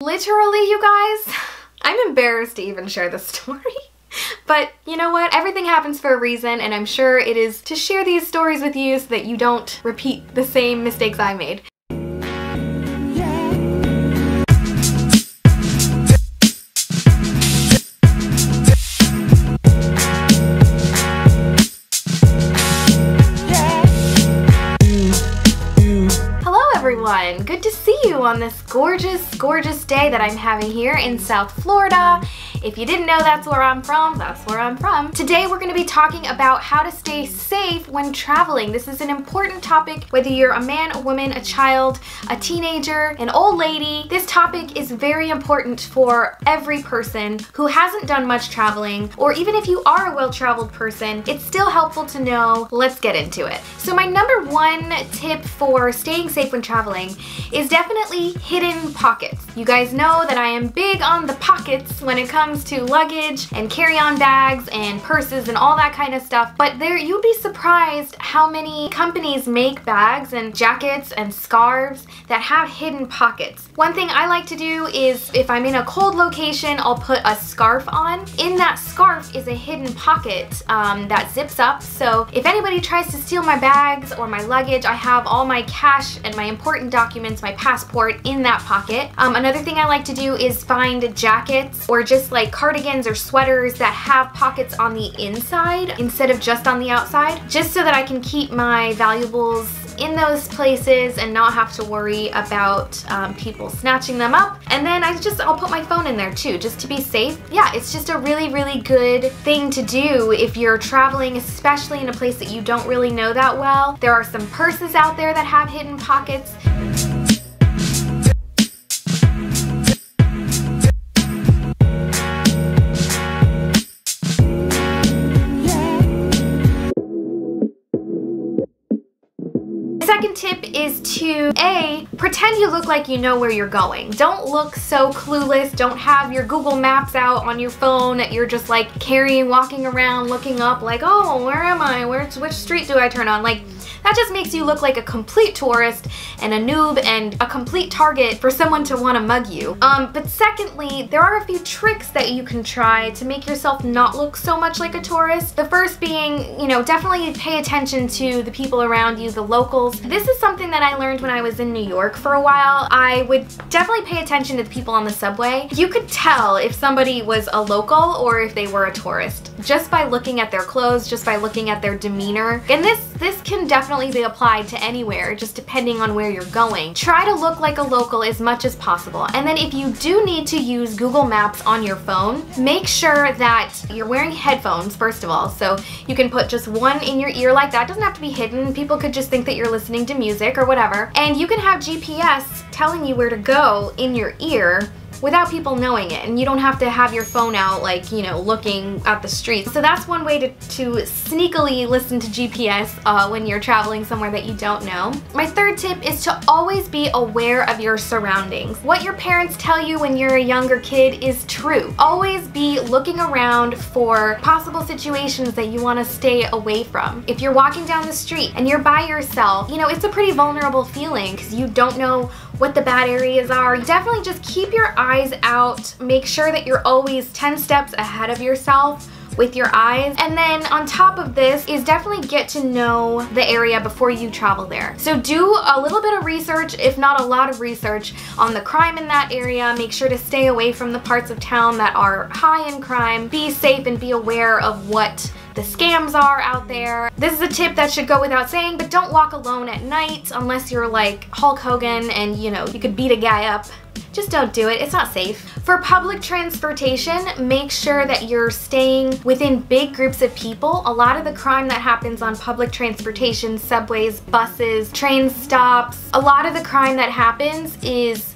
literally, you guys, I'm embarrassed to even share this story. But you know what? Everything happens for a reason, and I'm sure it is to share these stories with you so that you don't repeat the same mistakes I made. Everyone, good to see you on this gorgeous, gorgeous day that I'm having here in South Florida. If you didn't know that's where I'm from, that's where I'm from. Today we're going to be talking about how to stay safe when traveling. This is an important topic whether you're a man, a woman, a child, a teenager, an old lady. This topic is very important for every person who hasn't done much traveling, or even if you are a well-traveled person, it's still helpful to know. Let's get into it. So my number one tip for staying safe when traveling is definitely hidden pockets. You guys know that I am big on the pockets when it comes to luggage and carry-on bags and purses and all that kind of stuff, but you'd be surprised how many companies make bags and jackets and scarves that have hidden pockets. One thing I like to do is if I'm in a cold location, I'll put a scarf on. In that scarf is a hidden pocket that zips up, so if anybody tries to steal my bags or my luggage, I have all my cash and my important documents, my passport, in that pocket. Another thing I like to do is find jackets or just like cardigans or sweaters that have pockets on the inside instead of just on the outside, just so that I can keep my valuables in those places and not have to worry about people snatching them up. And then I'll put my phone in there too, just to be safe. Yeah, it's just a really, really good thing to do if you're traveling, especially in a place that you don't really know that well. There are some purses out there that have hidden pockets. Second tip is to pretend you look like you know where you're going. Don't look so clueless. Don't have your Google Maps out on your phone that you're just like walking around looking up like, oh, where am I? Which street do I turn on? Like, that just makes you look like a complete tourist and a noob and a complete target for someone to want to mug you. But secondly, there are a few tricks that you can try to make yourself not look so much like a tourist. The first being, you know, definitely pay attention to the people around you, the locals. This is something that I learned when I was in New York for a while. I would definitely pay attention to the people on the subway. You could tell if somebody was a local or if they were a tourist just by looking at their clothes, just by looking at their demeanor. And this can definitely be applied to anywhere, just depending on where you're going. Try to look like a local as much as possible. And then if you do need to use Google Maps on your phone, make sure that you're wearing headphones, first of all, so you can put just one in your ear like that. It doesn't have to be hidden. People could just think that you're listening to music or whatever. And you can have GPS telling you where to go in your ear without people knowing it, and you don't have to have your phone out like, you know, looking at the streets. So that's one way to sneakily listen to GPS when you're traveling somewhere that you don't know. My third tip is to always be aware of your surroundings. What your parents tell you when you're a younger kid is true. Always be looking around for possible situations that you want to stay away from. If you're walking down the street and you're by yourself, you know, it's a pretty vulnerable feeling because you don't know what the bad areas are. Definitely just keep your eyes out. Make sure that you're always 10 steps ahead of yourself with your eyes. And then on top of this is definitely get to know the area before you travel there. So do a little bit of research, if not a lot of research, on the crime in that area. Make sure to stay away from the parts of town that are high in crime. Be safe and be aware of what the scams are out there. This is a tip that should go without saying, but don't walk alone at night unless you're like Hulk Hogan and, you know, you could beat a guy up. Just don't do it. It's not safe. For public transportation, make sure that you're staying within big groups of people. A lot of the crime that happens on public transportation, subways, buses, train stops, a lot of the crime that happens is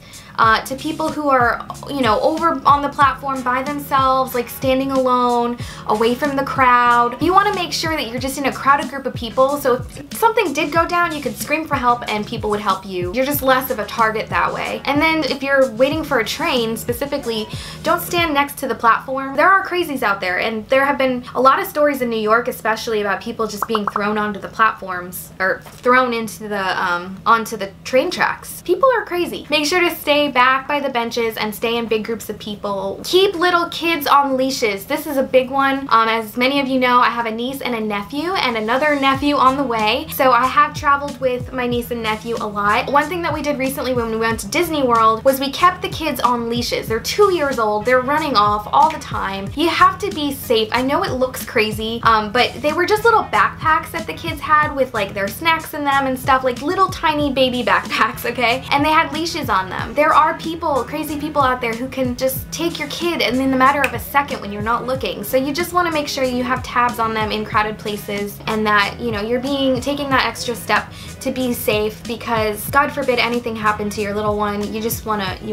to people who are, you know, over on the platform by themselves, like standing alone, away from the crowd. You want to make sure that you're just in a crowded group of people, so if something did go down, you could scream for help and people would help you. You're just less of a target that way. And then if you're waiting for a train specifically, don't stand next to the platform. There are crazies out there, and there have been a lot of stories in New York especially about people just being thrown onto the platforms or thrown into the onto the train tracks. People are crazy. Make sure to stay back by the benches and stay in big groups of people. Keep little kids on leashes. This is a big one. As many of you know, I have a niece and a nephew and another nephew on the way. So I have traveled with my niece and nephew a lot. One thing that we did recently when we went to Disney World was we kept the kids on leashes. They're 2 years old. They're running off all the time. You have to be safe. I know it looks crazy, but they were just little backpacks that the kids had with like their snacks in them and stuff, like little tiny baby backpacks, okay? And they had leashes on them. There are people, crazy people out there who can just take your kid and in the matter of a second when you're not looking. So you just want to make sure you have tabs on them in crowded places and that, you know, you're taking that extra step to be safe, because God forbid anything happen to your little one, you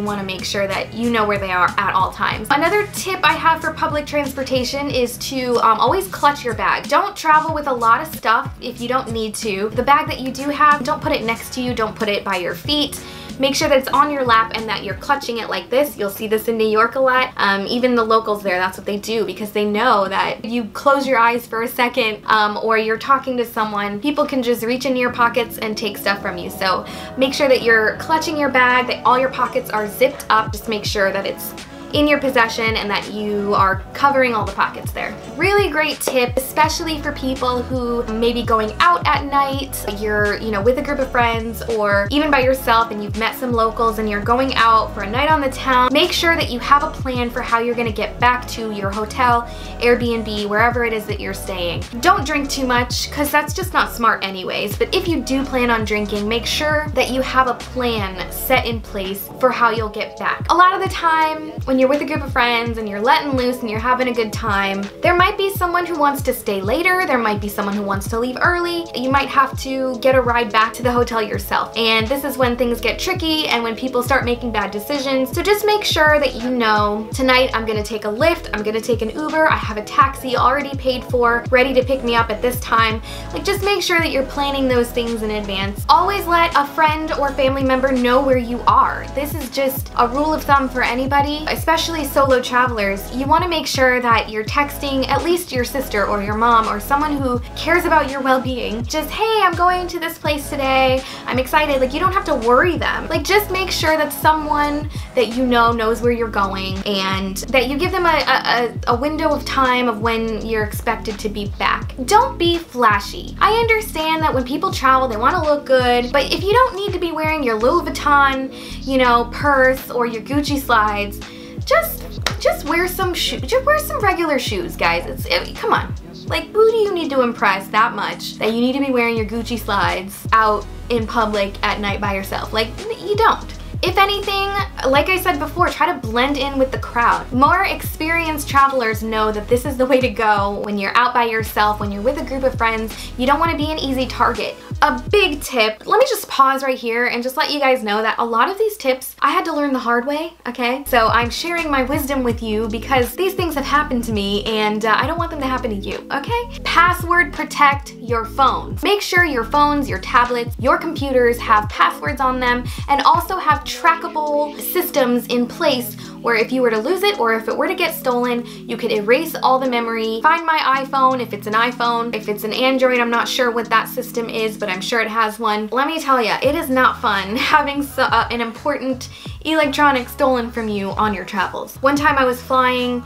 want to make sure that you know where they are at all times. Another tip I have for public transportation is to always clutch your bag. Don't travel with a lot of stuff if you don't need to. The bag that you do have, don't put it next to you, don't put it by your feet. Make sure that it's on your lap and that you're clutching it like this. You'll see this in New York a lot. Even the locals there, that's what they do, because they know that you close your eyes for a second or you're talking to someone, people can just reach into your pockets and take stuff from you. So make sure that you're clutching your bag, that all your pockets are zipped up. Just make sure that it's in your possession and that you are covering all the pockets there. Really great tip, especially for people who may be going out at night, you're, you know, with a group of friends or even by yourself and you've met some locals and you're going out for a night on the town. Make sure that you have a plan for how you're gonna get back to your hotel, Airbnb, wherever it is that you're staying. Don't drink too much, because that's just not smart anyways, but if you do plan on drinking, make sure that you have a plan set in place for how you'll get back. A lot of the time, when you're with a group of friends and you're letting loose and you're having a good time, there might be someone who wants to stay later, there might be someone who wants to leave early, you might have to get a ride back to the hotel yourself. And this is when things get tricky and when people start making bad decisions. So just make sure that you know, tonight I'm gonna take a Lyft, I'm gonna take an Uber, I have a taxi already paid for, ready to pick me up at this time. Like, just make sure that you're planning those things in advance. Always let a friend or family member know where you are. This is just a rule of thumb for anybody, especially solo travelers. You want to make sure that you're texting at least your sister or your mom or someone who cares about your well-being. Just, hey, I'm going to this place today, I'm excited. Like, you don't have to worry them. Like, just make sure that someone that you know knows where you're going and that you give them a window of time of when you're expected to be back. Don't be flashy. I understand that when people travel, they want to look good, but if you don't need to be wearing your Louis Vuitton, you know, purse or your Gucci slides, just wear some shoes. Just wear some regular shoes, guys. Come on. Like, who do you need to impress that much that you need to be wearing your Gucci slides out in public at night by yourself? Like, you don't. If anything, like I said before, try to blend in with the crowd. More experienced travelers know that this is the way to go when you're out by yourself, when you're with a group of friends. You don't want to be an easy target. A big tip, let me just pause right here and just let you guys know that a lot of these tips I had to learn the hard way, okay? So I'm sharing my wisdom with you because these things have happened to me and I don't want them to happen to you, okay? Password protect your phones. Make sure your phones, your tablets, your computers have passwords on them and also have trackable systems in place where if you were to lose it or if it were to get stolen, you could erase all the memory. Find My iPhone if it's an iPhone. If it's an Android, I'm not sure what that system is, but I'm sure it has one. Let me tell you, it is not fun having an important electronic stolen from you on your travels. One time I was flying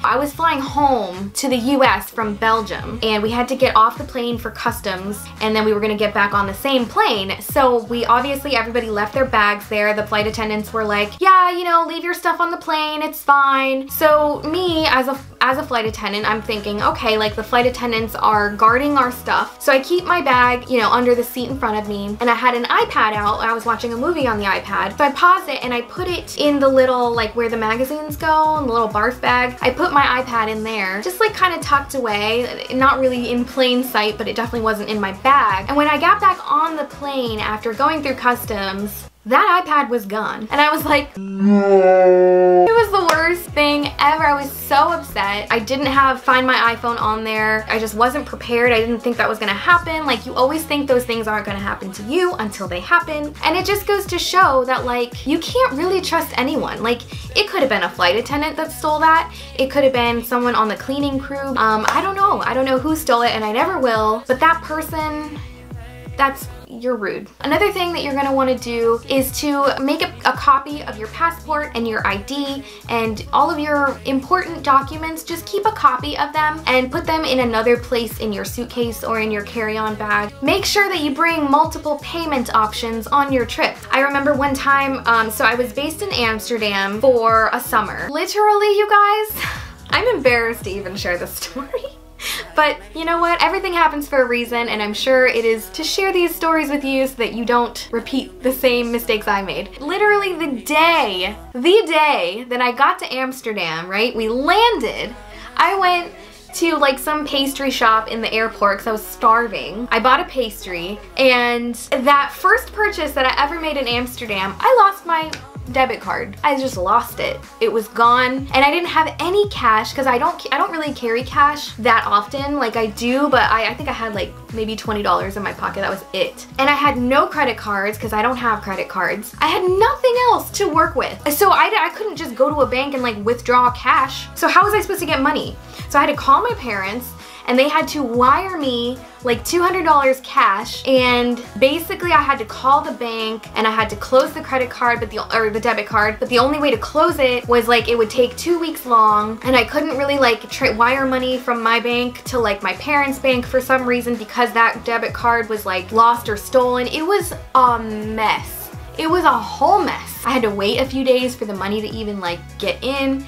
home to the US from Belgium and we had to get off the plane for customs and then we were gonna get back on the same plane. So everybody left their bags there. The flight attendants were like, yeah, you know, leave your stuff on the plane, it's fine. So me as a flight attendant, I'm thinking, okay, like the flight attendants are guarding our stuff. So I keep my bag, you know, under the seat in front of me and I had an iPad out. I was watching a movie on the iPad. So I paused it and I put it in the little, like where the magazines go, in the little barf bag. I put my iPad in there, just like kind of tucked away, not really in plain sight, but it definitely wasn't in my bag. And when I got back on the plane after going through customs, that iPad was gone. And I was like, no. It was the worst thing ever. I was so upset. I didn't find my iPhone on there. I just wasn't prepared. I didn't think that was gonna happen. Like, you always think those things aren't gonna happen to you until they happen. And it just goes to show that, like, you can't really trust anyone. Like, it could have been a flight attendant that stole that. It could have been someone on the cleaning crew. I don't know. I don't know who stole it and I never will. But that person, you're rude. Another thing that you're gonna wanna do is to make a copy of your passport and your ID and all of your important documents. Just keep a copy of them and put them in another place in your suitcase or in your carry-on bag. Make sure that you bring multiple payment options on your trip. I remember one time, so I was based in Amsterdam for a summer. Literally, you guys, I'm embarrassed to even share this story. But you know what? Everything happens for a reason, and I'm sure it is to share these stories with you so that you don't repeat the same mistakes I made. Literally the day that I got to Amsterdam, right? We landed, I went to like some pastry shop in the airport because I was starving. I bought a pastry, and that first purchase that I ever made in Amsterdam, I lost my debit card. I just lost it. It was gone, and I didn't have any cash because I don't really carry cash that often. Like I do, but I think I had like maybe $20 in my pocket. That was it. And I had no credit cards because I don't have credit cards. I had nothing else to work with. So I couldn't just go to a bank and like withdraw cash. So how was I supposed to get money? So I had to call my parents, and they had to wire me like $200 cash, and basically I had to call the bank and I had to close the credit card, or the debit card, but the only way to close it was like it would take 2 weeks long, and I couldn't really like wire money from my bank to like my parents' bank for some reason because that debit card was like lost or stolen. It was a mess. It was a whole mess. I had to wait a few days for the money to even like get in.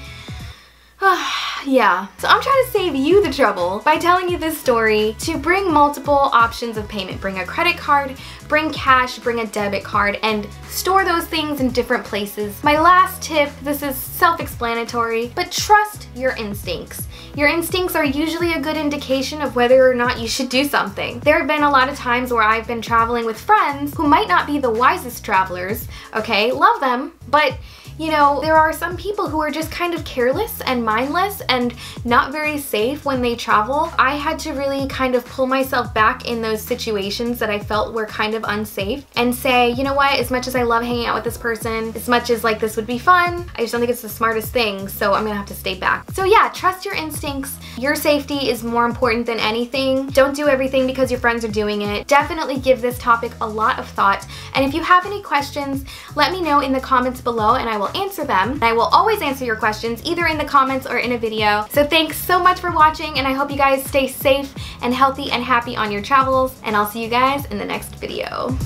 Yeah, so I'm trying to save you the trouble by telling you this story to bring multiple options of payment. Bring a credit card, bring cash, bring a debit card, and store those things in different places. My last tip, this is self-explanatory, but trust your instincts. Your instincts are usually a good indication of whether or not you should do something. There have been a lot of times where I've been traveling with friends who might not be the wisest travelers, okay? Love them, but you know, there are some people who are just kind of careless and mindless and not very safe when they travel. I had to really kind of pull myself back in those situations that I felt were kind of unsafe and say, you know what, as much as I love hanging out with this person, as much as like this would be fun, I just don't think it's the smartest thing, so I'm gonna have to stay back. So yeah, trust your instincts. Your safety is more important than anything. Don't do everything because your friends are doing it. Definitely give this topic a lot of thought, and if you have any questions, let me know in the comments below and I will answer them. And I will always answer your questions either in the comments or in a video. So thanks so much for watching, and I hope you guys stay safe and healthy and happy on your travels, and I'll see you guys in the next video.